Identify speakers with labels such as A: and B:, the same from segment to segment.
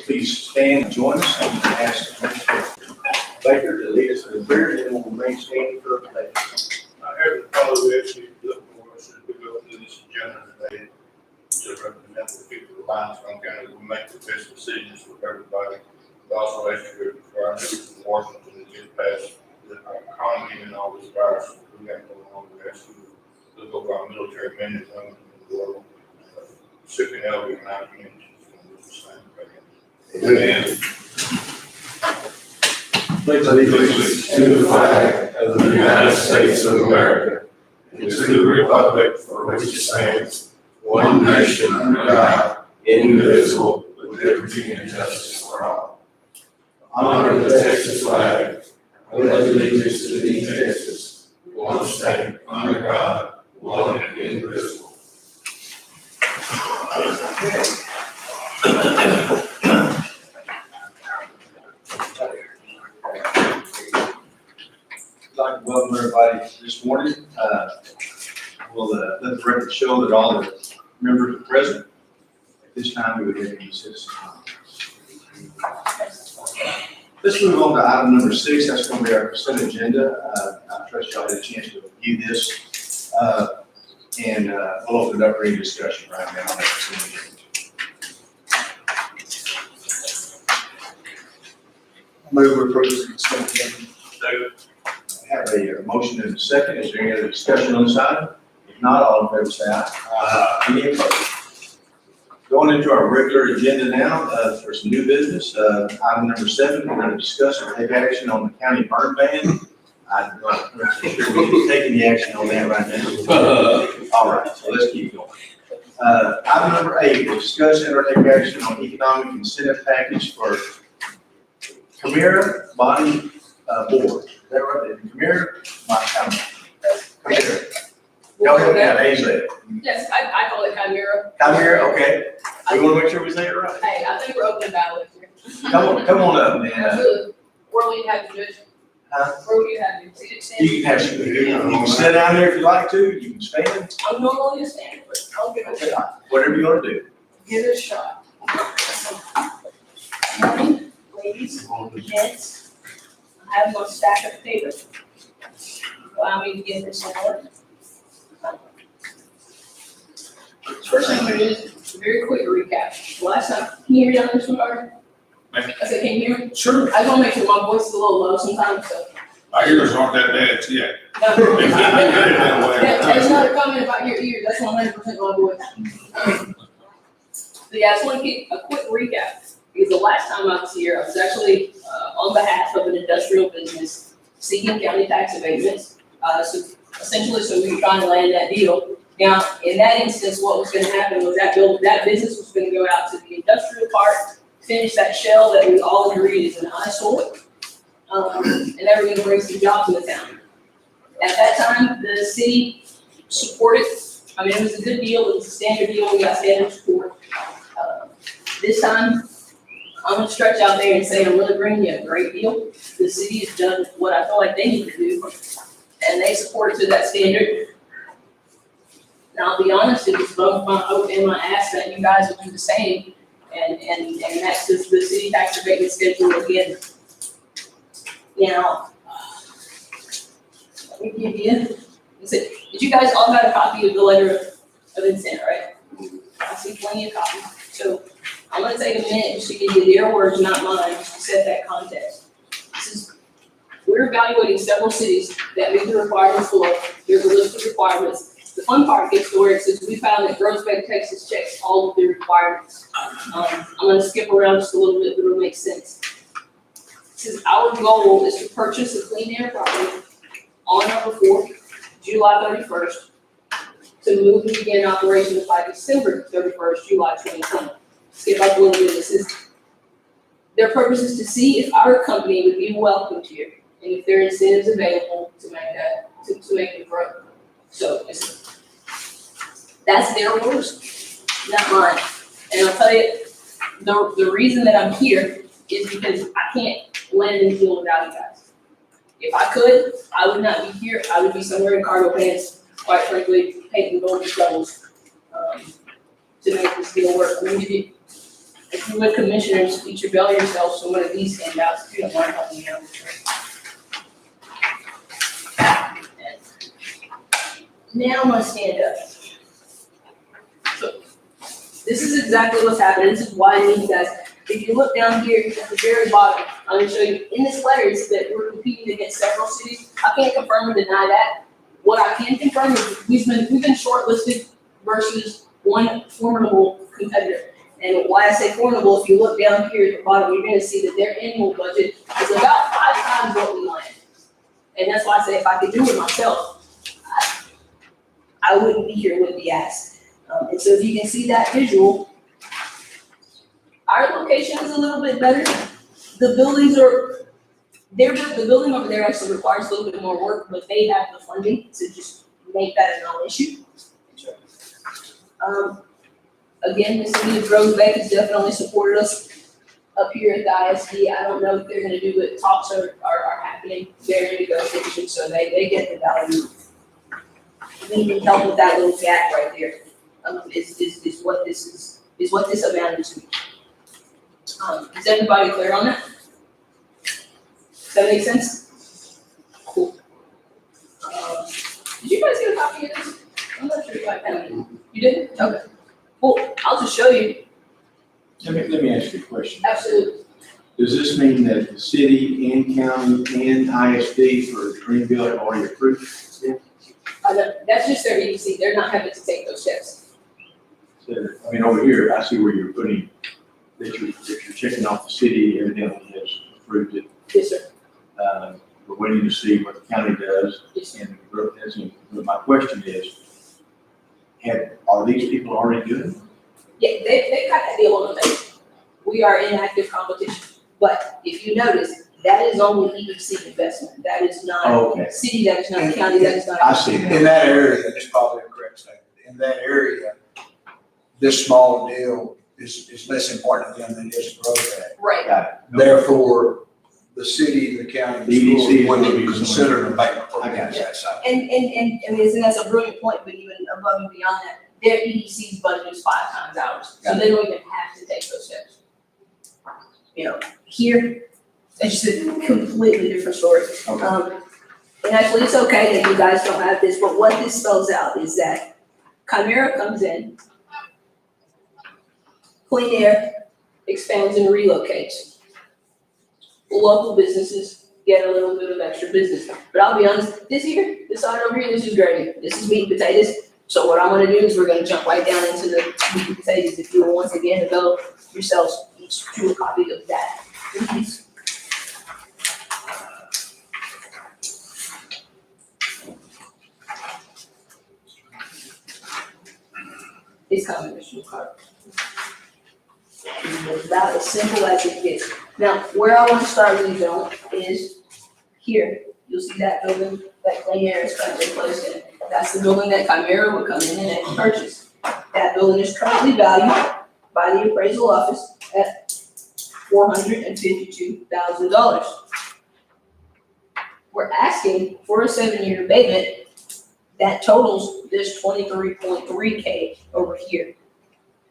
A: please stand and join us and ask Mr. Baker to lead us in the prayer, and then we'll remain standing for the pledge.
B: Heavenly Father, we actually look for us as we go through this agenda today to represent the people of Limestone County. We make the best decisions for everybody. We also ask you for our neighbors in Washington to get past our economy and all this virus we have going on. We ask you to look over our military men and women in the world, sick and elderly in our communities. Amen.
C: Pledge allegiance to the flag of the United States of America and to the republic for which it stands, one nation under God, indivisible, with liberty and justice for all. Honor the Texas flag. I pledge allegiance to these Texas, one state under God, one and indivisible.
A: I'd like to welcome everybody this morning. We'll let the record show that all the members are present. At this time, we would introduce citizens. Let's move on to item number 6. That's going to be our consent agenda. I trust y'all had a chance to review this. And we'll open it up for any discussion right now on that consent agenda. Move to approve the consent agenda. I have a motion and a second. Is there any other discussion on this item? If not, all in favor say aye. Any opposed? Going into our regular agenda now for some new business. Item number 7, we're going to discuss and take action on the county burn ban. I'm not sure we're taking the action on that right now. All right, so let's keep going. Item number 8, we'll discuss and or take action on economic incentive package for Camara Body Board. Is that right? Camara Body Camara. Y'all help me out, how you say it?
D: Yes, I call it Chimera.
A: Camara, okay. We want to make sure we say it right.
D: Hey, I think we're open about it here.
A: Come on up, man.
D: Absolutely. Where will you have to do it?
A: Huh?
D: Where will you have to sit stand?
A: You can have some, you can sit down there if you like to, you can stand,
D: I'm normally a stand, but I'll give it a shot.
A: whatever you want to do.
D: Give it a shot. Morning, ladies, gents. I have my stack of papers. Allow me to get this in order. First thing I'm gonna do is a very quick recap. Last time, can you hear me on this one, Carter? I said, can you hear me?
B: Sure.
D: I just wanna make sure my voice is a little low sometimes, so.
B: Our ears aren't that bad yet.
D: No. That's not a comment about your ears, that's 100% my voice. So yeah, I just wanna get a quick recap, because the last time I was here, I was actually, on behalf of an industrial business seeking county tax abatements. So essentially, so we were trying to land that deal. Now, in that instance, what was gonna happen was that business was gonna go out to the industrial park, finish that shell that we all agreed is an eyesore. And they were gonna bring some jobs in the town. At that time, the city supported, I mean, it was a good deal, it was a standard deal, we got standard support. This time, I'm gonna stretch out there and say I'm really bringing you a great deal. The city has done what I feel like they need to do, and they supported to that standard. And I'll be honest, it was both my hope and my ask that you guys would do the same, and that's just the city tax abatement schedule again. Now, let me give you, did you guys all got a copy of the letter of intent, right? I see plenty of copies, so I'm gonna take a minute just to give you their words, not mine, just to set that context. We're evaluating several cities that meet the requirements below. There's a list of requirements. The fun part gets to where it says, we found that Groesbeck, Texas checks all of the requirements. I'm gonna skip around just a little bit, but it'll make sense. It says, our goal is to purchase a clean air property on or before July 31st, to move and begin operations by December 31st, July 2020. Skip up a little bit, this is, their purpose is to see if our company would be welcomed here, and if there are incentives available to make that, to make it grow. So that's their orders, not mine. And I'll tell you, the reason that I'm here is because I can't land in the deal without you guys. If I could, I would not be here. I would be somewhere in cargo pants, quite frankly, painting golden shovels to make this deal work. Let me give you If you would, commissioners, each avail yourselves to one of these handouts if you don't mind helping me out. Now I'm gonna stand up. So, this is exactly what's happening. This is why I need you guys. If you look down here at the very bottom, I'm gonna show you, in this letter, it's that we're competing against several cities. I can't confirm or deny that. What I can confirm is we've been shortlisted versus one formidable competitor. And why I say formidable, if you look down here at the bottom, you're gonna see that their annual budget is about 5 times what we land. And that's why I say if I could do it myself, I wouldn't be here, wouldn't be asked. And so if you can see that visual, our location is a little bit better. The buildings are, the building over there actually requires a little bit more work, but they have the funding to just make that a non-issue. Again, the city of Rose Bay has definitely supported us up here at the ISD. I don't know if they're gonna do it. Talks are happening. They're in negotiation, so they get the value. We need help with that little gap right there. Is what this amounted to. Is everybody clear on that? Does that make sense? Cool. Did you guys get a copy of this? I'm not sure if I have it. You did? Okay. Cool. I'll just show you.
A: Let me ask you a question.
D: Absolutely.
A: Does this mean that the city and county and ISD for Greenville have already approved?
D: That's just their EDC. They're not having to take those steps.
A: So, I mean, over here, I see where you're putting, that you're checking off the city, evidently has approved it.
D: Yes, sir.
A: We're waiting to see what the county does.
D: Yes.
A: And but my question is, are these people already doing it?
D: Yeah, they got that deal on the table. We are in active competition. But if you notice, that is only EDC investment. That is not
A: Okay.
D: city, that is not county, that is not.
A: I see that.
E: In that area, it's probably a correct statement. In that area, this small deal is less important to them than it is to Rose Bay.
D: Right.
A: Got it.
E: Therefore, the city, the county, the
A: EDC
E: schools
A: is
E: wouldn't
A: gonna
E: even
A: be
E: consider an abatement
A: I
E: program
A: got
E: as
A: you.
E: that side.
D: And that's a brilliant point, but even above and beyond that, their EDC's budget is 5 times ours. So they don't even have to take those steps. You know, here, it's just a completely different story.
A: Okay.
D: And actually, it's okay that you guys don't have this, but what this spells out is that Chimera comes in, Clean Air expands and relocates. Local businesses get a little bit of extra business. But I'll be honest, this side over here, this is gravy. This is meat and potatoes. So what I'm gonna do is we're gonna jump right down into the meat and potatoes. If you will once again develop yourselves each do a copy of that. Please. It's coming, Mr. McCarthy. It's about as simple as it gets. Now, where I want to start with you, John, is here. You'll see that building that Clean Air is currently placed in. That's the building that Chimera would come in and purchase. That building is currently valued by the appraisal office at $452,000. We're asking for a 7-year abatement that totals this 23.3K over here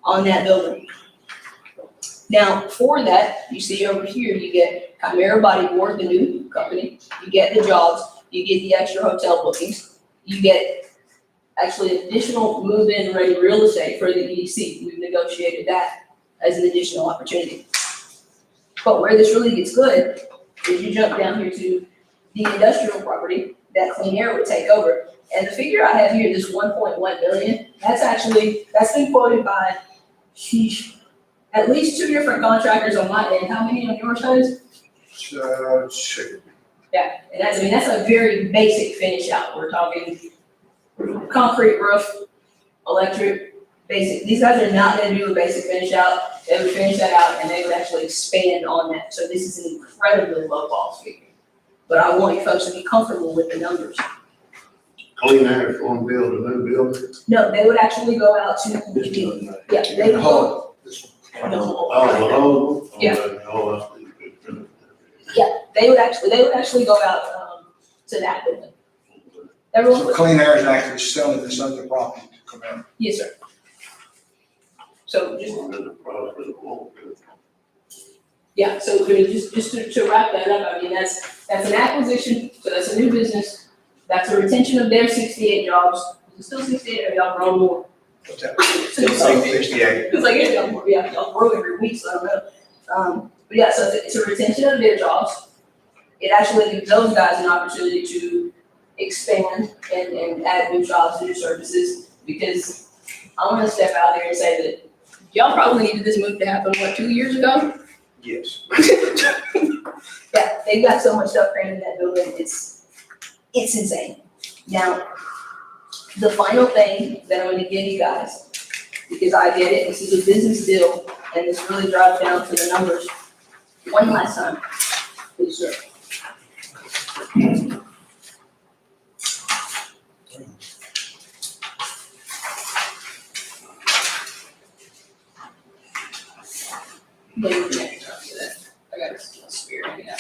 D: on that building. Now, for that, you see over here, you get Chimera Bodyboard, the new company, you get the jobs, you get the extra hotel bookings, you get actually additional move-in ready real estate for the EDC. We've negotiated that as an additional opportunity. But where this really gets good is you jump down here to the industrial property that Clean Air would take over. And the figure I have here, this 1.1 million, that's been quoted by, at least 2 different contractors on my end. How many on your side?
E: Sure.
D: Yeah, and that's a very basic finish out. We're talking concrete roof, electric, basic. These guys are not gonna do a basic finish out. They would finish that out and they would actually expand on that. So this is an incredibly low cost figure. But I want you folks to be comfortable with the numbers.
B: Clean Air for them build a new building.
D: No, they would actually go out to,
A: This building right
D: yeah,
A: here.
D: they would go.
A: And
D: Yeah. They would actually go out, to that building. Everyone,
E: So Clean Air is actually selling this other property to Chimera.
D: yes, sir. So just, yeah, so I mean, just to wrap that up, I mean, that's an acquisition, so that's a new business. That's a retention of their 68 jobs. Is it still 68 or y'all grown more?
E: What's that?
A: 68.
D: It's like, yeah, y'all grow every week, so I don't know. But yeah, so it's a retention of their jobs. It actually gives those guys an opportunity to expand and add new jobs and new services, because I wanna step out there and say that y'all probably needed this move to happen, 2 years ago?
E: Yes.
D: Yeah, they've got so much stuff crammed in that building, it's insane. Now, the final thing that I'm gonna give you guys, because I get it, this is a business deal, and this really drives down to the numbers. One last time, please, sir. Maybe we can next time for that. I got a spear hanging out.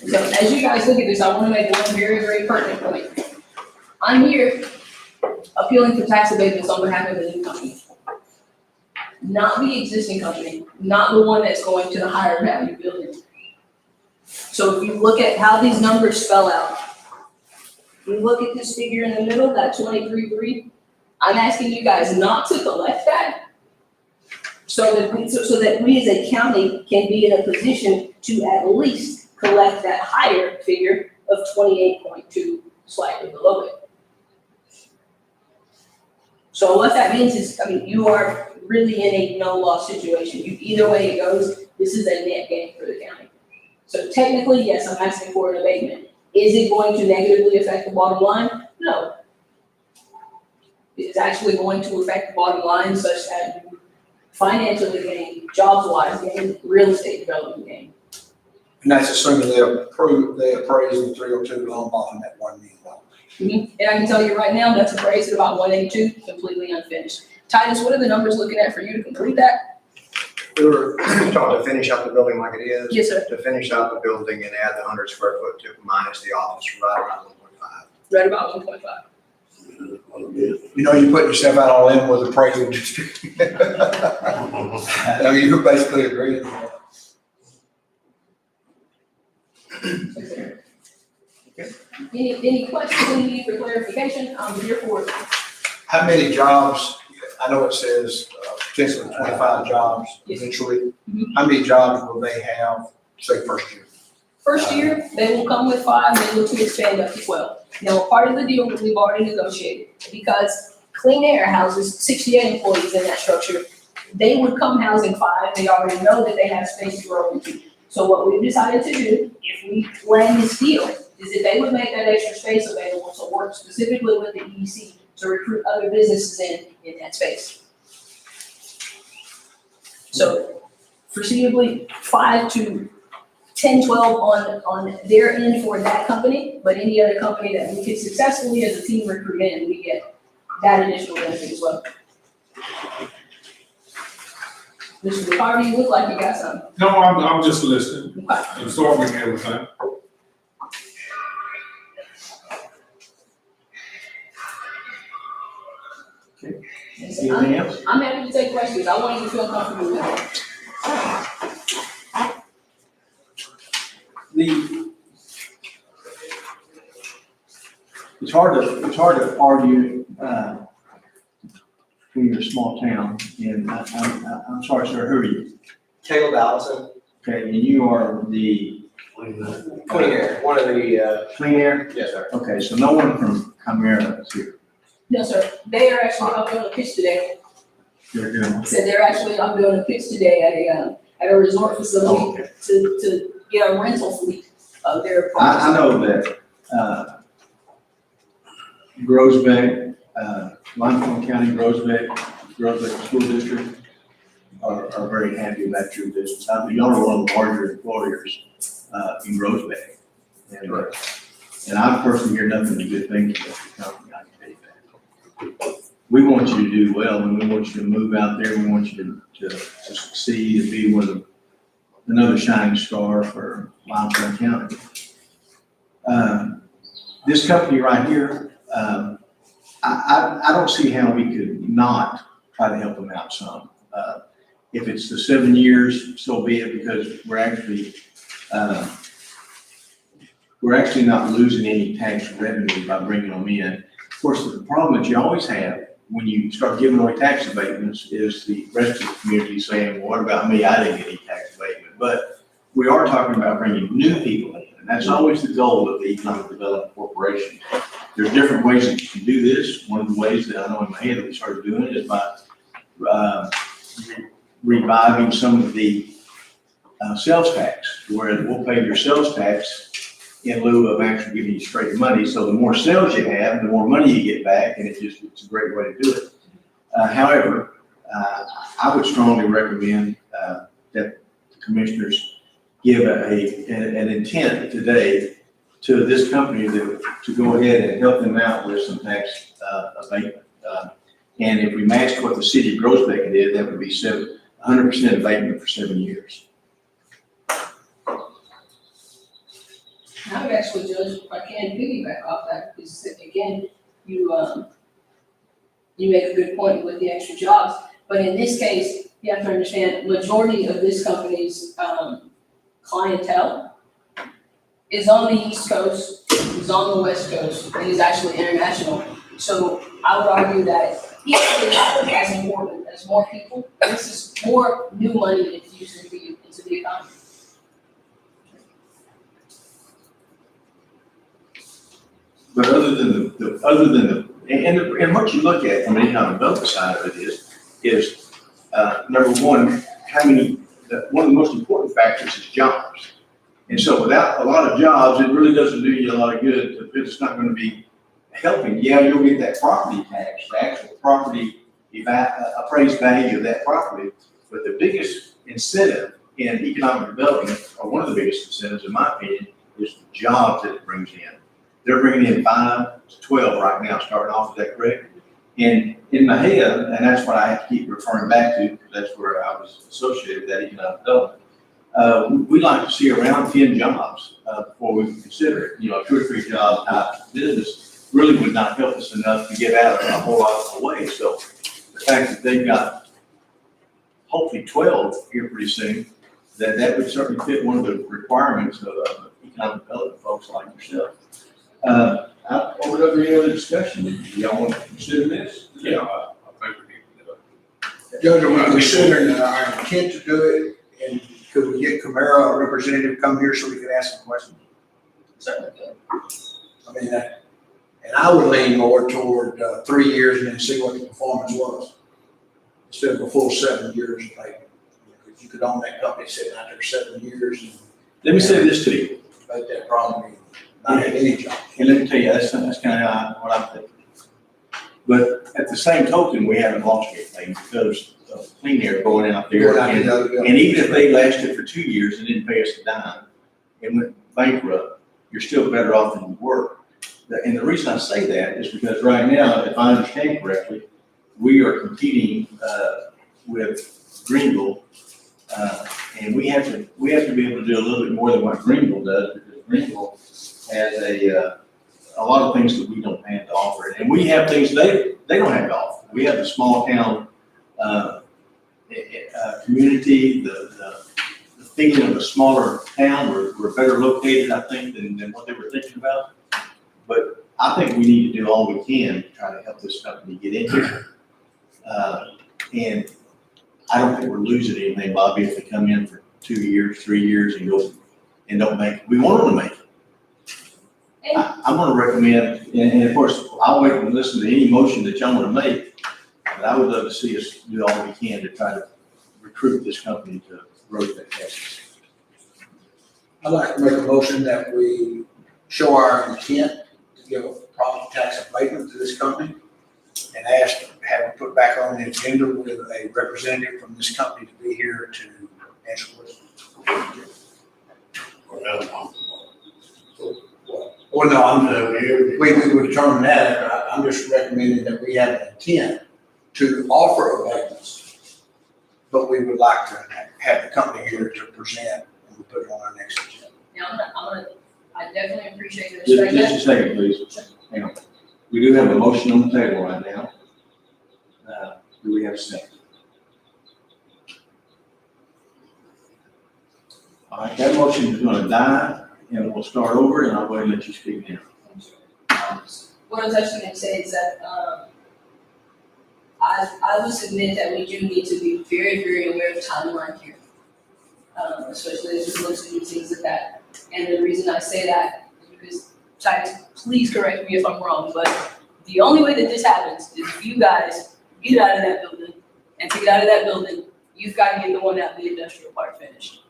D: So as you guys look at this, I want to make one very, very pertinent point. I'm here appealing for tax abatements on behalf of the new company. Not the existing company, not the one that's going to the higher value building. So if you look at how these numbers spell out, you look at this figure in the middle, that 23.3, I'm asking you guys not to collect that, so that we as a county can be in a position to at least collect that higher figure of 28.2, slightly below it. So what that means is, I mean, you are really in a no-loss situation. Either way it goes, this is a net gain for the county. So technically, yes, I'm asking for an abatement. Is it going to negatively affect the bottom line? No. It's actually going to affect the bottom line such that you financially gain, jobs-wise gain, real estate development gain.
E: And that's assuming they appraise the 302 loan off at $1 million.
D: And I can tell you right now, that's appraised at about 182, completely unfinished. Titus, what are the numbers looking at for you to complete that?
F: We were trying to finish out the building like it is.
D: Yes, sir.
F: To finish out the building and add the 100 square foot to minus the office, right around 1.5.
D: Right about 1.5.
E: You know, you put yourself out on a limb with appraisal. No, you basically agree.
D: Any questions, any need for clarification? I'm here for it.
E: How many jobs, I know it says potentially 25 jobs eventually.
D: Mhm.
E: How many jobs will they have, say, first year?
D: First year, they will come with 5, they look to expand up to 12. Now, part of the deal that we've already negotiated, because Clean Air houses 68 employees in that structure, they would come housing 5, they already know that they have space to grow into. So what we've decided to do, if we land this deal, is that they would make that extra space available to work specifically with the EDC to recruit other businesses in that space. So foreseeably, 5 to 10, 12 on their end for that company, but any other company that we could successfully as a team recruit in, we get that additional benefit as well. Mr. McCarty, you look like you got something.
C: No, I'm just listening,
D: Okay.
C: absorbing everything.
A: Anything else?
D: I'm happy to take questions. I want you to feel comfortable with it.
A: It's hard to argue, when you're a small town, and I'm sorry, sir, who are you?
F: Caleb Allison,
A: Okay, and you are the
F: Clean Air, one of the,
A: Clean Air?
F: yes, sir.
A: Okay, so no one from Chimera is here.
D: No, sir. They are actually up doing a pitch today.
A: They're doing.
D: Said they're actually up doing a pitch today at a resort facility
A: Okay.
D: to get a rental fleet of their
A: I
D: products.
A: know that, Groesbeck, Limestone County, Groesbeck School District are very happy about your business. Y'all are one of the larger employers, in Groesbeck. And I personally hear nothing but good things about the company, I can tell you that. We want you to do well, and we want you to move out there, we want you to succeed and be one of another shining star for Limestone County. this company right here, I don't see how we could not try to help them out some. If it's the 7 years, so be it, because we're actually not losing any tax revenue by bringing them in. Of course, the problem that you always have when you start giving away tax abatements is the rest of the community saying, well, what about me? I didn't get any tax abatement. But we are talking about bringing new people in, and that's always the goal of the Economic Development Corporation. There's different ways that you can do this. One of the ways that I know in my head that we started doing it is by reviving some of the sales tax, where we'll pay your sales tax in lieu of actually giving you straight money. So the more sales you have, the more money you get back, and it's a great way to do it. However, I would strongly recommend that the commissioners give an intent today to this company to go ahead and help them out with some tax abatement. And if we matched what the city of Groesbeck did, that would be 100% abatement for 7 years.
D: I would actually, Judge, if I can piggyback off that, because again, you make a good point with the extra jobs. But in this case, you have to understand, majority of this company's clientele is on the East Coast, is on the West Coast, and is actually international. So I would argue that equally as important as more people, this is more new money infused into the economy.
A: But other than and what you look at from the economic development side of it is number one, one of the most important factors is jobs. And so without a lot of jobs, it really doesn't do you a lot of good if it's not going to be helping. Yeah, you'll get that property tax, the actual property appraised value of that property. But the biggest incentive in economic development, or one of the biggest incentives in my opinion, is the jobs that it brings in. They're bringing in 5 to 12 right now, starting off, is that correct? And in my head, and that's what I have to keep referring back to, because that's where I was associated with that economic development. We like to see around 10 jobs before we consider it. You know, a 2 or 3 job type business really would not help us enough to get out of a whole lot of the way. So the fact that they've got hopefully 12 here pretty soon, that would certainly fit one of the requirements of economic development folks like yourself. I'll open up any other discussion. Do y'all want to consider this?
C: Yeah, I think we need to do it.
E: Judge, are we considering our intent to do it, and could we get Camaro, a representative, come here so we could ask some questions?
D: Certainly good.
E: I mean, and I would lean more toward 3 years and then see what the performance was, instead of a full 7 years. Like, if you could own that company sitting out there 7 years and
A: Let me say this to you,
E: let that problem not have any job.
A: and let me tell you, that's kind of what I'm thinking. But at the same token, we haven't lost anything because of clean air going out there.
E: Going out the other
A: And even if they lasted for 2 years and didn't pay us a dime and went bankrupt, you're still better off than you were. And the reason I say that is because right now, if I understand correctly, we are competing with Greenville, and we have to be able to do a little bit more than what Greenville does, because Greenville has a lot of things that we don't have to offer, and we have things they don't have to offer. We have the small town community, the feeling of a smaller town. We're better located, I think, than what they were thinking about. But I think we need to do all we can to try to help this company get in here. And I don't think we're losing anything, Bobby, if they come in for 2 years, 3 years and don't make it. We want them to make it. I'm gonna recommend, and of course, I'll wait and listen to any motion that y'all wanna make, but I would love to see us do all we can to try to recruit this company to Groesbeck, Texas.
E: I'd like to make a motion that we show our intent to give a property tax abatement to this company and ask to have it put back on the agenda with a representative from this company to be here to answer questions. Well, no, we would determine that. I'm just recommending that we have an intent to offer abatements, but we would like to have the company here to present and we put it on our next agenda.
D: Now, I definitely appreciate the
A: Just,
D: respect.
A: just a second, please. Hang on. We do have a motion on the table right now. Do we have a second? All right, that motion is gonna die, and we'll start over, and I'll go ahead and let you speak now.
D: What I was actually gonna say is that, I would submit that we do need to be very, very aware of the timeline here. Especially as we look to do things like that. And the reason I say that is because, Titus, please correct me if I'm wrong, but the only way that this happens is if you guys get out of that building, and to get out of that building, you've got to get the one out in the industrial park finished.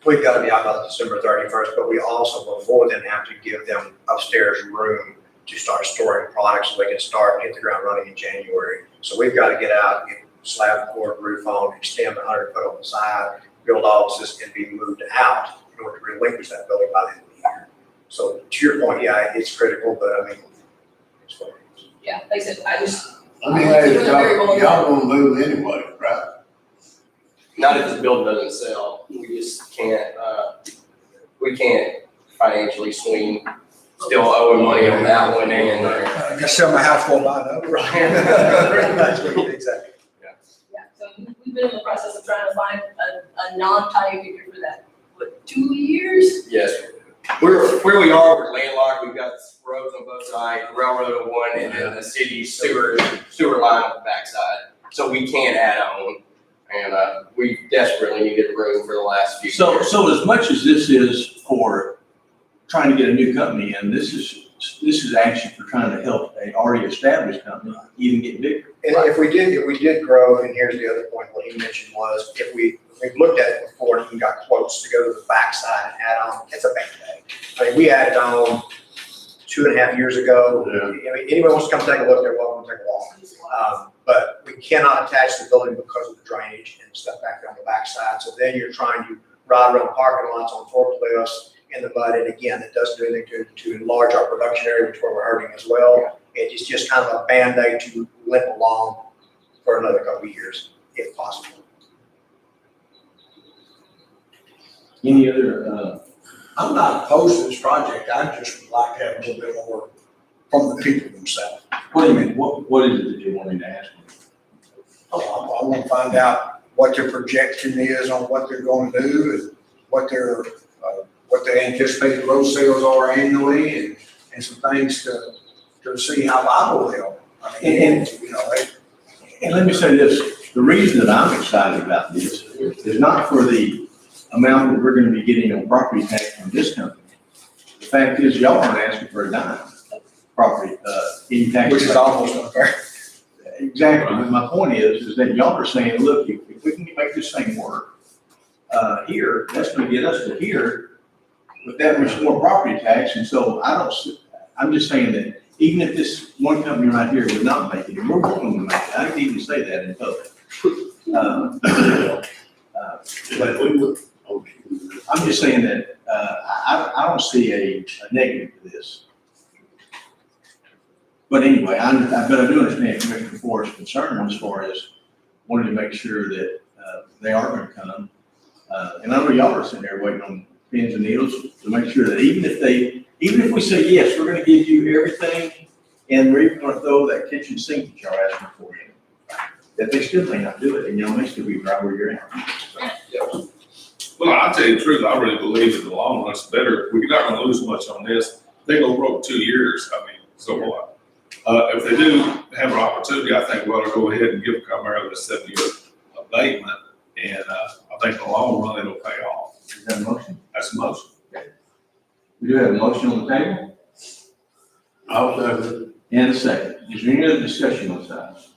F: We've got to be out by December 31st, but we also, before then, have to give them upstairs room to start storing products so they can start, hit the ground running in January. So we've got to get out, get slab poured, roof on, extend 100 foot on the side, build offices, and be moved out in order to relinquish that building by the end of the year. So to your point, yeah, it's critical, but I mean, it's what it is.
D: Yeah, like I said, I just,
C: Let me ask you, y'all gonna move anyway, right?
G: Not if this building doesn't sell, we just can't, we can't financially swing, still owing money on that one and,
E: I guess sell my house for buy another.
F: Pretty much, exactly.
D: yeah, so we've been in the process of trying to find a non-tie evictor for that, what, 2 years?
G: yes. Where we are, we're landlocked, we've got roads on both sides, railroad on one, and then the city sewer line on the backside. So we can't add on, and, we desperately needed room for the last few
A: So,
G: years.
A: so as much as this is for trying to get a new company in, this is actually for trying to help a already established company even get bigger.
F: And if we did grow, and here's the other point, what he mentioned was, if we've looked at it before and even got quotes to go to the backside and add on, it's a bad day. I mean, we added on 2.5 years ago.
C: Yeah.
F: I mean, anyone wants to come take a look, they're welcome to take a walk. But we cannot attach the building because of the drainage and stuff back there on the backside. So then you're trying to ride around parking lots on forklifts in the mud. And again, it doesn't do anything to enlarge our production area, which is where we're hurting as well. It's just kind of a Band-Aid to limp along for another couple of years, if possible.
A: Any other,
E: I'm not opposed to this project, I just would like to have a little bit more from the people themselves.
A: what do you mean, what is it that you wanted to ask me?
E: I want to find out what their projection is on what they're going to do and what their anticipated gross sales are annually and some things to see how viable they are. I mean, you know,
A: And let me say this, the reason that I'm excited about this is not for the amount that we're gonna be getting on property tax from this company. The fact is, y'all aren't asking for a dime property, any tax.
E: which is almost unfair.
A: Exactly, but my point is that y'all are saying, look, if we can make this thing work, here, that's gonna get us to here with that much more property tax, and so I'm just saying that even if this one company right here would not make it, and we're willing to make it, I didn't even say that in public. But I'm just saying that, I don't see a negative to this. But anyway, but I do understand Commissioner Forrest's concern as far as wanting to make sure that, they are gonna come. And I know y'all are sitting there waiting on pins and needles to make sure that even if we say, yes, we're gonna give you everything, and we're even gonna throw that kitchen sink that y'all asking for you, that they still may not do it, and y'all may still be right where you're at.
B: Well, I'll tell you the truth, I really believe in the long run, it's better, we're not gonna lose much on this. They go broke 2 years, I mean, so what? If they do have an opportunity, I think we ought to go ahead and give Camaro the 7-year abatement, and, I think in the long run, it'll pay off.
A: Is that a motion?
B: That's the motion.
A: We do have a motion on the table,
C: I'll second.
A: and a second. Is there any other discussion on this?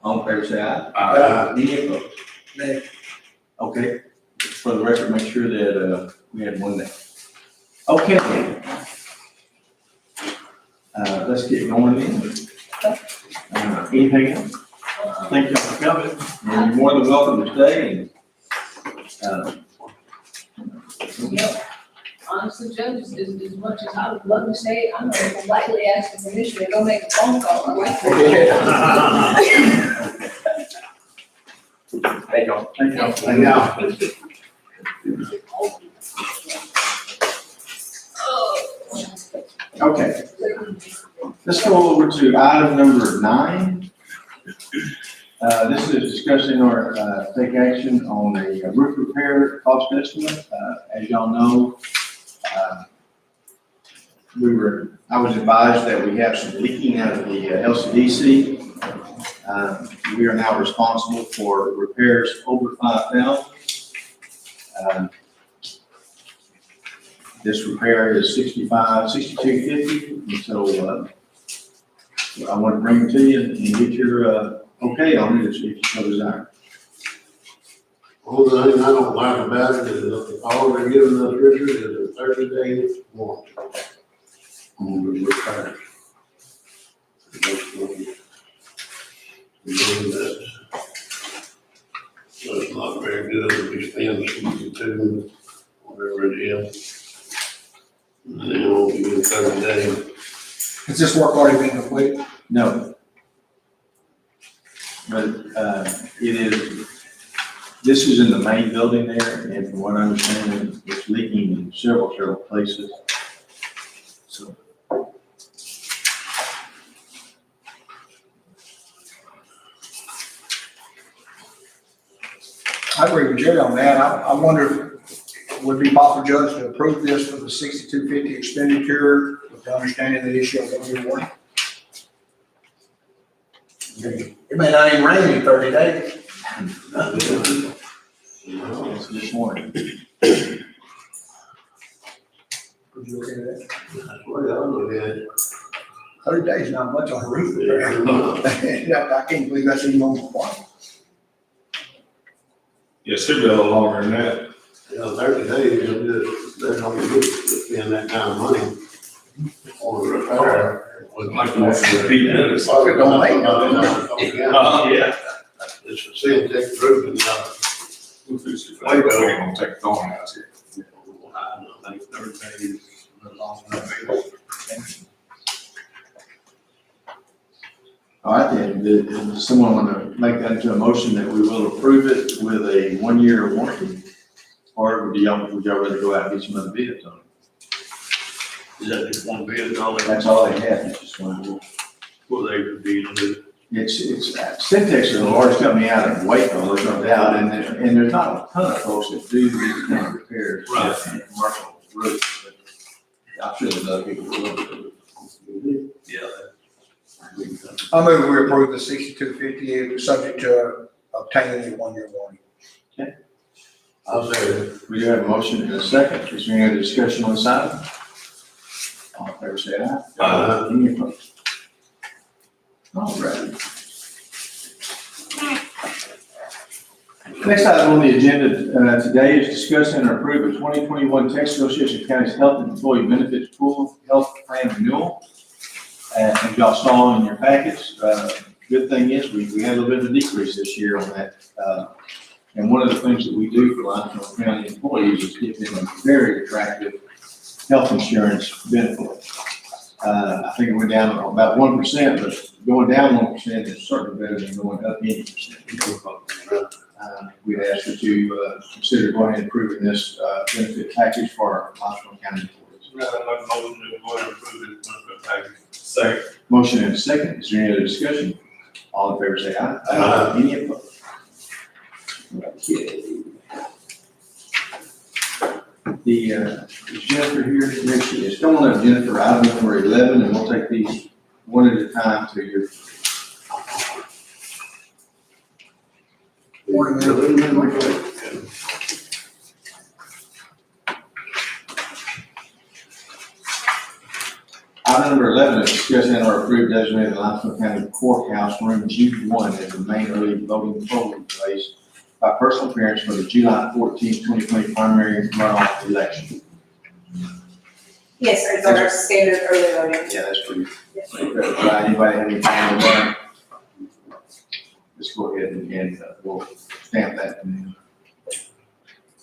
A: All in favor, say aye. Any opposed?
E: Nay.
A: Okay, for the record, make sure that, we had one there. Okay. Let's get going then. Anything else? Thank you for coming, and you're more than welcome to stay, and,
D: Yep. Honestly, Judge, as much as I would love to say, I'm gonna politely ask the permission to go make a phone call. I like that.
G: Thank y'all.
A: thank you.
C: And now,
D: Oh,
A: Let's go over to item number 9. This is discussing or take action on a roof repair cost estimate. As y'all know, I was advised that we have some leaking out of the LCDC. We are now responsible for repairs over 5,000. This repair is $62.50, and so I want to bring it to you and get your okay on it if you so desire.
C: Only thing I don't like about it is all they're giving us, Richard, is a 30-day warranty on the repair. So it's not very good if we spend 62, whatever it is. And then it'll be in 30 days.
E: Has this work already been completed?
A: No. But this is in the main building there, and from what I understand, it's leaking in several places. So.
E: I agree with Jerry on that. I wonder if it would be possible, Judge, to approve this for the $62.50 expenditure with the understanding that it shall go to warranty. It may not even rain in 30 days.
A: It's this morning.
E: Would you okay with that?
C: That's what I look at it.
E: 30 days, not much on a roof repair. I can't believe that's even on the point.
H: Yeah, it should be a little longer than that.
C: You know, 30 days, they're not good to spend that kind of money on a repair.
H: Like more than repeat minutes.
E: It don't make nothing.
H: Yeah.
C: It's a seal tech roof and,
H: Way better, we're gonna take the thorn out here.
C: I think 30 days is long enough.
A: All right, then, does someone want to make that into a motion that we will approve it with a 1-year warranty? Or would y'all rather go out and get some other bids on it?
C: Is that just one bid, all they,
A: That's all they have, it's just one.
C: what they would be to do?
A: It's Syntex is the largest company out of Waco, there's no doubt, and there's not a ton of folks that do these kind of repairs.
C: Right.
A: In commercial roofs, but I'm sure there's other people who will do it.
C: Yeah.
E: I move we approve the $62.50 subject to obtaining a 1-year warranty.
C: I'll say it.
A: We do have a motion and a second, is there any other discussion on this item? All in favor, say aye.
C: Aye.
A: Any opposed? All right. Next item on the agenda today is discuss and approve a 2021 Texas Association of Counties Health and Employee Benefits Pool Health Plan Renewal. As y'all saw in your packets, good thing is we had a little bit of a decrease this year on that. And one of the things that we do for Limestone County employees is give them a very attractive health insurance benefit. I think it went down about 1%, but going down 1% is certainly better than going up 80%. We'd ask that you consider going ahead and approving this benefit package for our Limestone County employees.
B: Rather make a motion to go ahead and approve this benefit package.
H: Second.
A: Motion and a second. Is there any other discussion? All in favor say aye.
C: Aye.
A: Any opposed? Okay. The Jennifer here, there she is. Come on up, Jennifer, item number 11, and we'll take these one at a time to your.
E: Morning, ma'am.
A: Item number 11 is discuss and or approve designated Limestone County Courthouse Room G1 as the main early voting polling place by personal appearance for the July 14, 2020 primary runoff election.
I: Yes, sir, it's our standard early voting.
A: Yeah, that's pretty. Right, anybody have any comment on that? Let's go ahead and we'll stamp that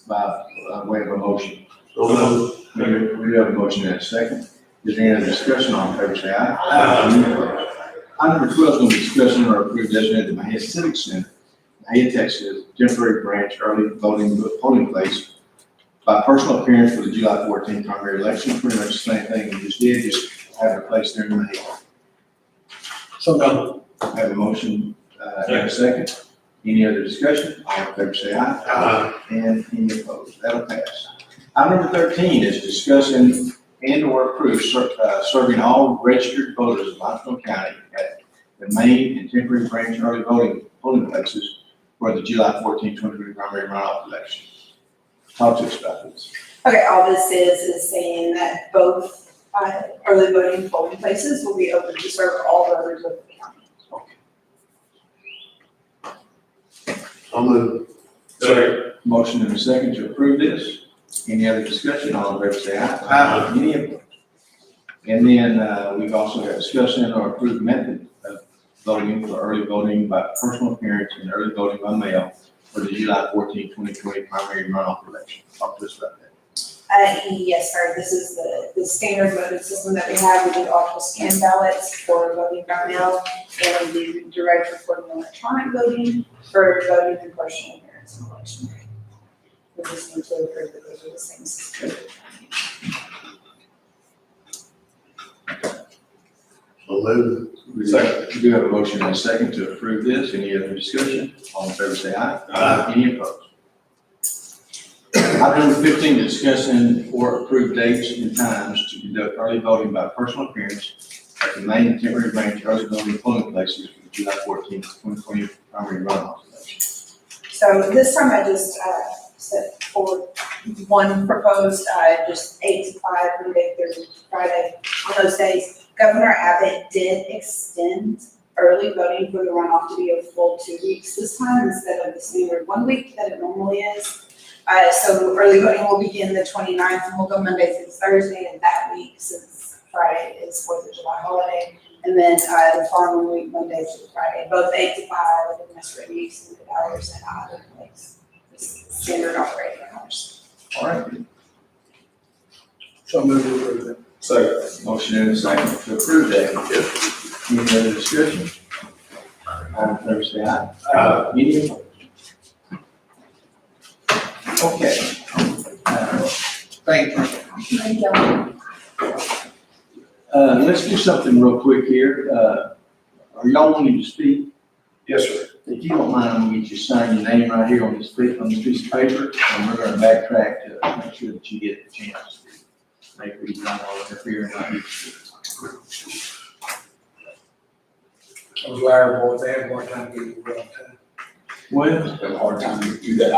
A: by way of a motion.
C: So,
A: We do have a motion in a second. Is there any other discussion on favor, say aye. Item number 12 is going to be discussion or approve designated the Mahia Civic Center, Mahia, Texas, temporary branch early voting polling place by personal appearance for the July 14th primary election. Pretty much the same thing we just did, just have a place there in Mahia.
E: So no.
A: I have a motion, and a second. Any other discussion? All in favor say aye. And any opposed? That'll pass. Item number 13 is discussing and/or approve serving all registered voters of Limestone County at the main and temporary branch early polling places for the July 14, 2020 primary runoff election. Talk to us about this.
I: Okay, all this is saying that both early voting polling places will be open to serve all voters of the county.
C: I'll move.
H: Second.
A: Motion and a second to approve this. Any other discussion? All in favor say aye.
C: Aye.
A: Any opposed? And then, we've also got discussion or approved method of voting for early voting by personal appearance and early voting by mail for the July 14, 2020 primary runoff election. Talk to us about that.
I: Yes, sir, this is the standard voting system that we have. We do also scan ballots for voting by mail, and we do direct reporting electronic voting for voting in personal appearance and election. We just need to approve that those are the same system.
C: I'll move.
A: We do have a motion and a second to approve this. Any other discussion? All in favor say aye. Any opposed? Item number 15, discussing or approved dates and times to conduct early voting by personal appearance at the main and temporary branch early voting polling places for the July 14, 2020 primary runoff election.
I: So this time I just set forward one proposed, just 8 to 5, Monday through Friday. On those days, Governor Abbott did extend early voting for the runoff to be a full 2 weeks this time instead of the standard 1 week that it normally is. So early voting will begin the 29th and we'll go Monday through Thursday of that week since Friday is 4th of July holiday. And then the following week, Monday through Friday, both 8 to 5, unless we extended hours and other place. Standard operating hours.
A: All right.
E: So move to approve it.
H: Second.
A: Motion and a second to approve that. Any other discussion? All in favor say aye. Any opposed? Okay.
E: Thank you.
I: Thank you.
A: Let's do something real quick here. Are y'all wanting to speak?
C: Yes, sir.
A: If you don't mind, I'm gonna get you to sign your name right here on this piece of paper, and we're gonna backtrack to make sure that you get the chance to speak. Make sure you're not all up here and not you.
E: I was liable if they had more time to get you around time.
A: Well,
H: Have a hard time to do that.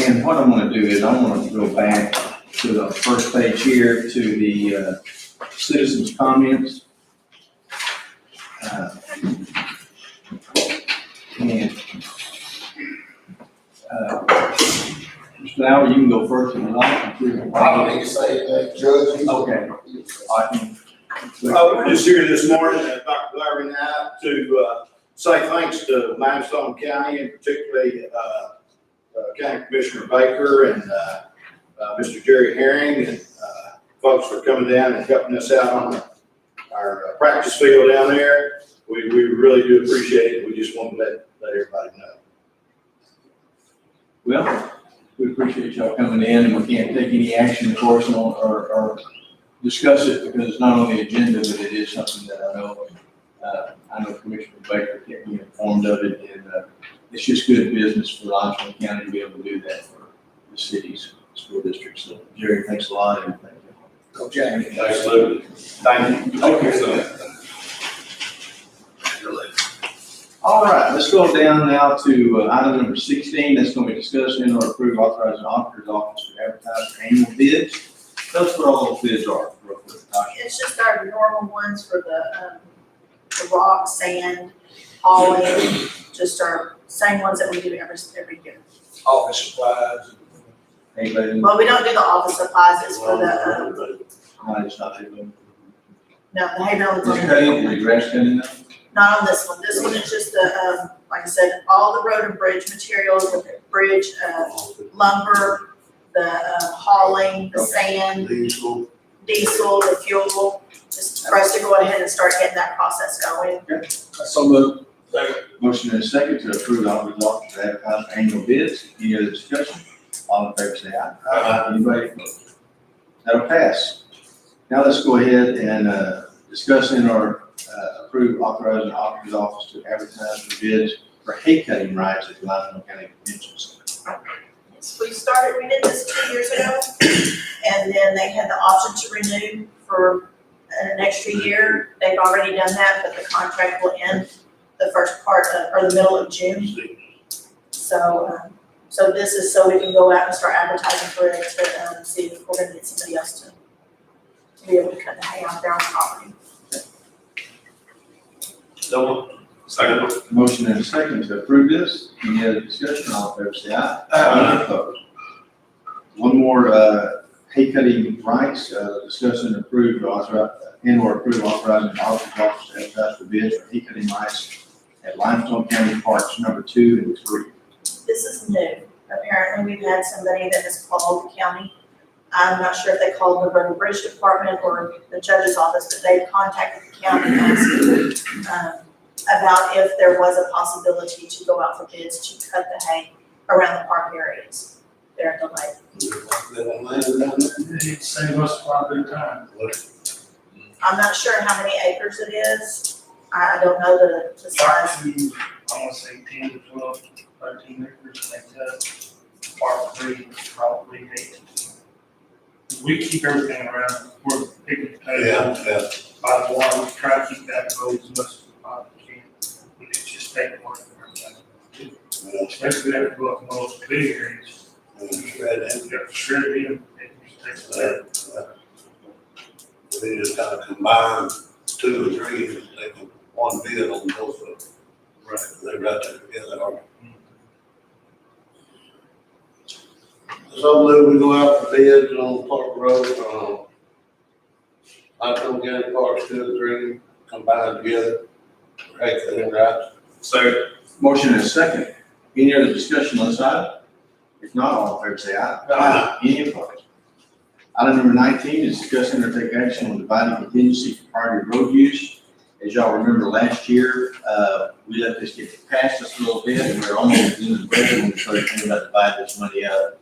A: and what I'm gonna do is I'm gonna go back to the first page here to the citizens' comments. And Mr. Bauer, you can go first and I
C: I don't need to say that, Judge.
A: Okay. I can.
B: We're just here this morning, Dr. Larry Knight, to say thanks to Limestone County and particularly County Commissioner Baker and Mr. Jerry Herring and folks for coming down and helping us out on our practice field down there. We really do appreciate it. We just want to let everybody know.
A: Well, we appreciate y'all coming in, and we can't take any action, of course, on, or discuss it, because it's not on the agenda, but it is something that I know Commissioner Baker kept me informed of it, and it's just good business for Limestone County to be able to do that for the cities, school districts. So Jerry, thanks a lot, and thank you.
E: Go Jack.
B: Absolutely. Thank you.
A: Okay. All right, let's go down now to item number 16. That's going to be discussing or approve authorizing the auditor's office to advertise for annual bids. Tell us what all those bids are, real quick, Tasha.
J: It's just our normal ones for the rock, sand, hauling, just our same ones that we do every year.
E: Office supplies.
A: Anybody?
J: Well, we don't do the office supplies, it's for the,
A: No, it's not even.
J: no, the hay bale.
A: Is it cutting, is the grass cutting now?
J: Not on this one. This one is just the, like I said, all the road and bridge materials, the bridge, lumber, the hauling, the sand,
C: Diesel.
J: diesel, the fuel, just for us to go ahead and start getting that process going.
E: So moved.
A: Motion and a second to approve the office officer to advertise for annual bids. Any other discussion? All in favor say aye. Anybody opposed? That'll pass. Now let's go ahead and discuss in our approve authorizing the auditor's office to advertise for bids for hay cutting rights at the Limestone County Convention Center.
J: Yes, we did this 2 years ago, and then they had the option to renew for an extra year. They've already done that, but the contract will end the first part of, or the middle of June. So, so this is so we can go out and start advertising for it to, see if we're gonna get somebody else to be able to cut the hay off their own property.
H: Second.
A: Motion and a second to approve this. Any other discussion? All in favor say aye. Any opposed? One more hay cutting rights, discuss and approve and/or approve authorizing the auditor's office to advertise for bids for hay cutting rights at Limestone County Parks number 2 and 3.
J: This is new. Apparently, we've had somebody that has called the county. I'm not sure if they called the Road and Bridge Department or the judge's office, but they've contacted the county asking, about if there was a possibility to go out for bids to cut the hay around the park areas there at the lake.
E: Save us quite a bit of time.
J: I'm not sure how many acres it is. I don't know the size.
K: I wanna say 10 to 12, 13 acres, I think that, part 3, probably 8. We keep everything around, we're picking potatoes by the water, we try to keep that road as much as we possibly can. But it's just taking work for everybody. Especially that we go up in those big areas. We got shredded in, it just takes that.
C: We just kind of combine 2 or 3 and take one bid on both of them. Right. They're right there together. So then we go out for bids on Park Road, Limestone County Parks 2 and 3 combined together. Right, right.
H: Second.
A: Motion and a second. Any other discussion on this item? If not, all in favor say aye. Any opposed? Item number 19 is discussing or take action on dividing contingency for priority road use. As y'all remember last year, we let this get past us a little bit and we were almost in the budget when we started thinking about dividing this money up.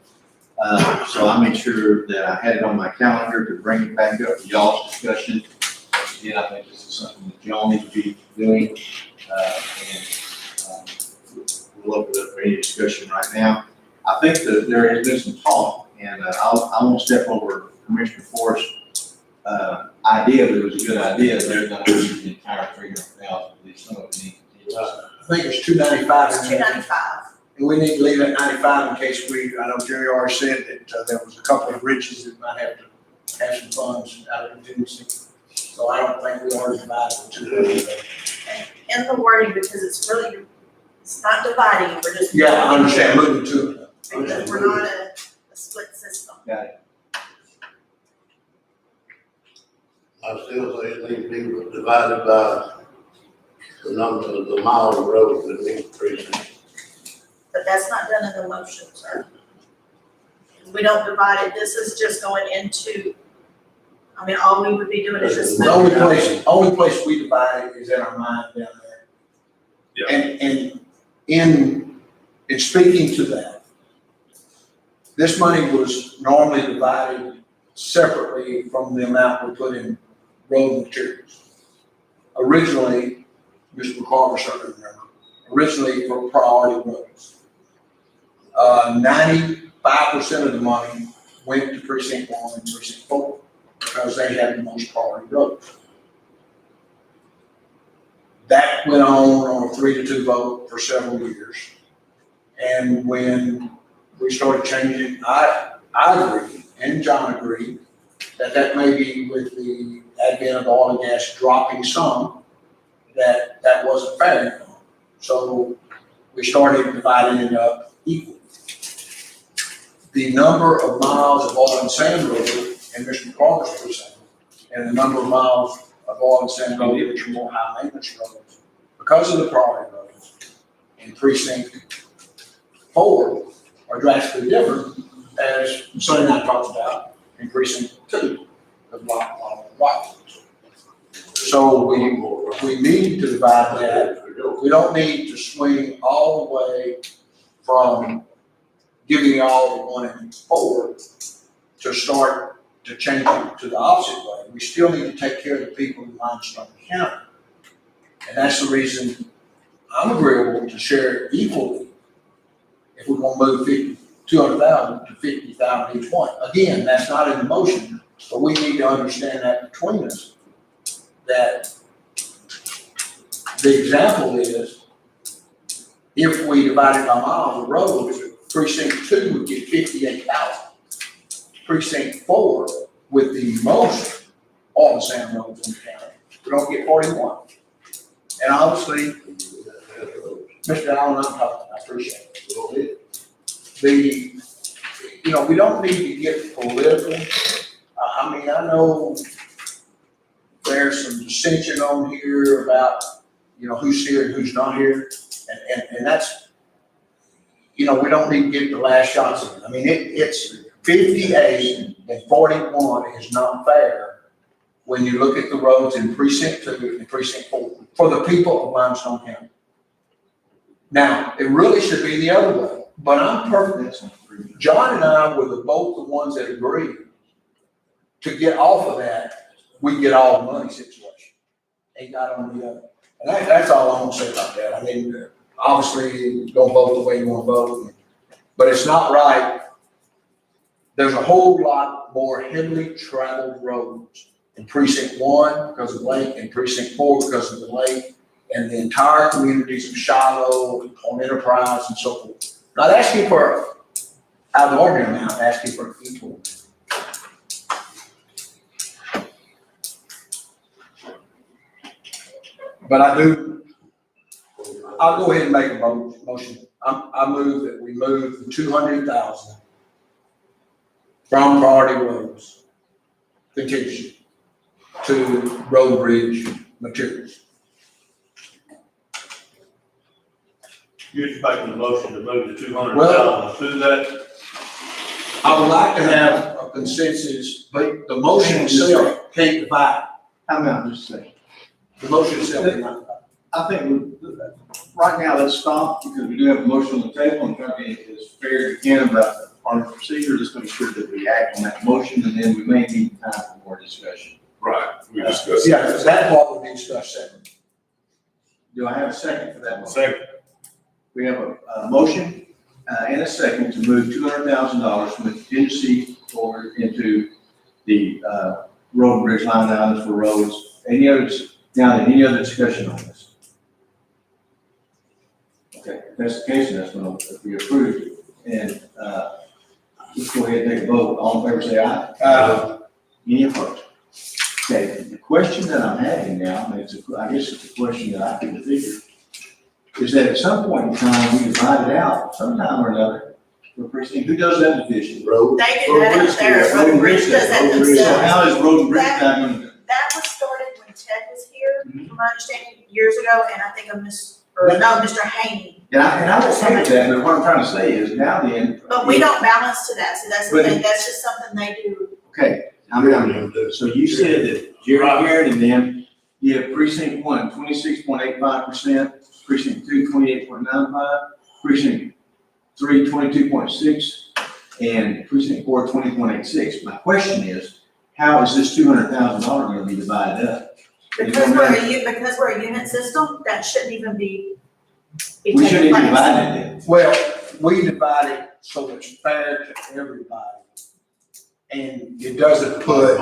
A: So I made sure that I had it on my calendar to bring it back up for y'all's discussion. Again, I think this is something that y'all need to be doing. We'll open it up for any discussion right now. I think that there has been some talk, and I won't step over Commissioner Forrest's idea, but it was a good idea. They're going to use the entire 300,000, at least some of it needs.
E: I think it's 295.
J: It's 295.
E: And we need to leave it at 95 in case I know Jerry already said that there was a couple of bridges that might have to have some funds out of contingency. So I don't think we are divided into 200.
J: And the wording, because it's not dividing, we're just.
E: Yeah, I understand, moving to it.
J: Because we're not a split system.
A: Got it.
C: I still say it needs to be divided by the number of the miles of road that needs precinct.
J: But that's not done in the motion, sir. We don't divide it, this is just going into, I mean, all we would be doing is just.
E: The only place we divide it is in our mind down there.
H: Yeah.
E: And in speaking to that, this money was normally divided separately from the amount we put in road materials. Originally, Mr. McCarver certainly remember, originally for priority roads. 95% of the money went to precinct 1 and precinct 4 because they had the most priority roads. That went on a 3-2 vote for several years. And when we started changing, I agree, and John agreed, that maybe with the advent of oil and gas dropping some, that wasn't fair enough. So we started dividing it up equally. The number of miles of oil and sand road in Mr. McCarver's precinct, and the number of miles of oil and sand road which are more high maintenance roads, because of the priority roads in precinct 4 are drastically different, as Sonny and I talked about in precinct 2. of lot. So we need to divide that. We don't need to swing all the way from giving all the 1 and 4 to start to change it to the opposite way. We still need to take care of the people in Limestone County. And that's the reason I'm agreeable to share it equally. If we're gonna move 200,000 to 50,000 each one. Again, that's not in the motion, but we need to understand that between us, that the example is, if we divided by miles of roads, precinct 2 would get 58,000. Precinct 4, with the most on sand roads in the county, we don't get 41. And obviously, Mr. Allen, I'm talking, I appreciate it. We don't need to get political. I mean, I know there's some dissension on here about, who's here and who's not here. And that's, we don't need to get the last shots of it. I mean, it's 58 and 41 is not fair when you look at the roads in precinct 2 and precinct 4 for the people of Limestone County. Now, it really should be the other way, but I'm perfect. John and I were both the ones that agreed to get off of that, we get all the money situation. Ain't got on the other. And that's all I'm gonna say about that. I mean, obviously, don't vote the way you wanna vote, but it's not right. There's a whole lot more heavily traveled roads in precinct 1 because of the lake, and precinct 4 because of the lake, and the entire communities of Shiloh, on Enterprise and so forth. Not asking for out of the ordinary amount, asking for equal. But I'll go ahead and make a motion. I move that we move the 200,000 from priority roads contingency to road bridge materials.
B: You're just making the motion to move the 200,000 to that.
E: I would like to have a consensus, but the motion itself can't divide.
A: I'm out, just a second.
E: The motion itself cannot divide.
A: I think right now, let's stop, because we do have a motion on the table, and try to be as fair as we can about our procedure. Let's make sure that we act on that motion, and then we may need time for more discussion.
H: Right, we discussed.
E: Yeah, because that part will be discussed separately.
A: Do I have a second for that motion?
H: Second.
A: We have a motion and a second to move $200,000 from the contingency forward into the road and bridge line items for roads. Any other discussion on this? Okay, if that's the case, that's when we approve it. And let's go ahead and take a vote. All in favor, say aye. Any opposed? Okay, the question that I'm having now, and I guess it's a question that I couldn't figure, is that at some point in time, we divide it out sometime or another for precinct. Who does that division? Road.
J: They do that up there, Road and Bridge does that
A: So
J: themselves.
A: how is Road and Bridge not gonna do it?
J: That was started when Ted was here, from my understanding, years ago, and I think of Mr. Haney.
A: And I will say that, but what I'm trying to say is now then.
J: But we don't balance to that, so that's the
A: But-
J: thing, that's just something they do.
A: Okay, so you said that Jerry Garrett and them, you have precinct 1, 26.85%, precinct 2, 28.95, precinct 3, 22.6, and precinct 4, 20.86. My question is, how is this $200,000 gonna be divided up?
J: Because we're a unit system, that shouldn't even be
A: We shouldn't
J: taking
A: even
J: place.
A: divide it then.
E: Well, we divide it so it's fair to everybody. And it doesn't put,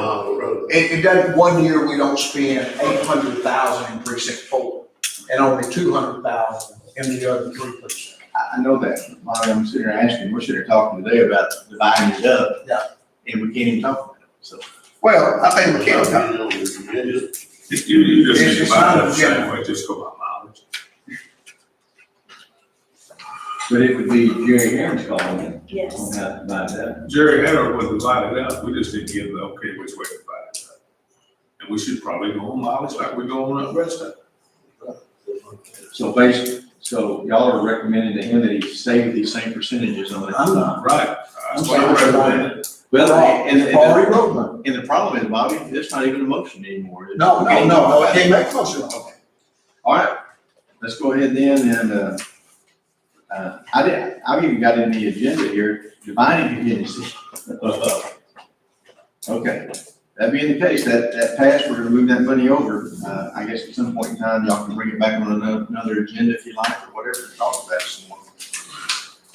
E: it doesn't, one year we don't spend 800,000 in precinct 4 and only 200,000 in the other 3 precincts.
A: I know that, Molly, I'm sitting here asking, we're sitting here talking today about dividing it up.
E: Yeah.
A: And we can't even talk about it, so.
E: Well, I think we can.
H: You just need to
E: It's
H: divide
E: not
H: it the
E: a
H: same way, just go by mileage.
A: But it would be Jerry Aaron's call on
J: Yes.
A: how to divide it up.
H: Jerry Hanna would divide it up, we just didn't give the okay which way to divide it up. And we should probably go on mileage like we go on the rest of it.
A: So basically, so y'all are recommending to him that he stay with these same percentages on it.
E: I'm not.
H: Right. That's what I recommended.
A: Well, and
E: Already wrote money.
A: the problem is, Bobby, it's not even a motion anymore.
E: No, I can't make a motion on it.
A: All right, let's go ahead then and, I've even got in the agenda here, dividing contingency. Okay, that being the case, that passed, we're gonna move that money over. I guess at some point in time, y'all can bring it back on another agenda if you like, or whatever, to talk about it some more.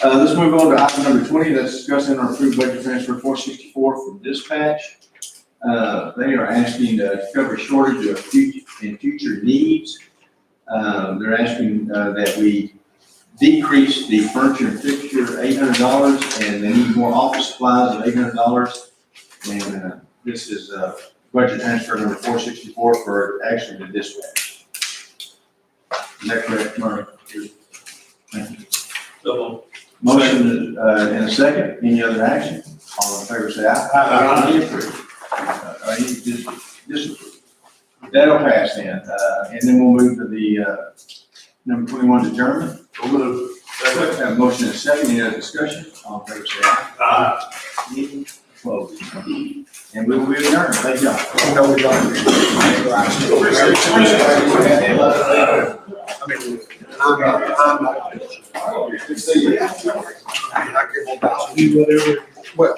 A: Let's move on to item number 20, that's discussing our approved budget transfer 464 from dispatch. They are asking to cover shortage of future needs. They're asking that we decrease the furniture and fixture $800, and they need more office supplies of $800. And this is budget transfer number 464 for actually the dispatch. Is that correct, Murray? Thank you. Motion and a second. Any other action? All in favor, say aye.
H: Aye.
A: Any approved? Any disapprove? That'll pass then. And then we'll move to the number 21 adjournment. Have a motion and a second. Any other discussion? All in favor, say aye. Meeting closed. And we will be adjourned. Thank y'all.
E: Well,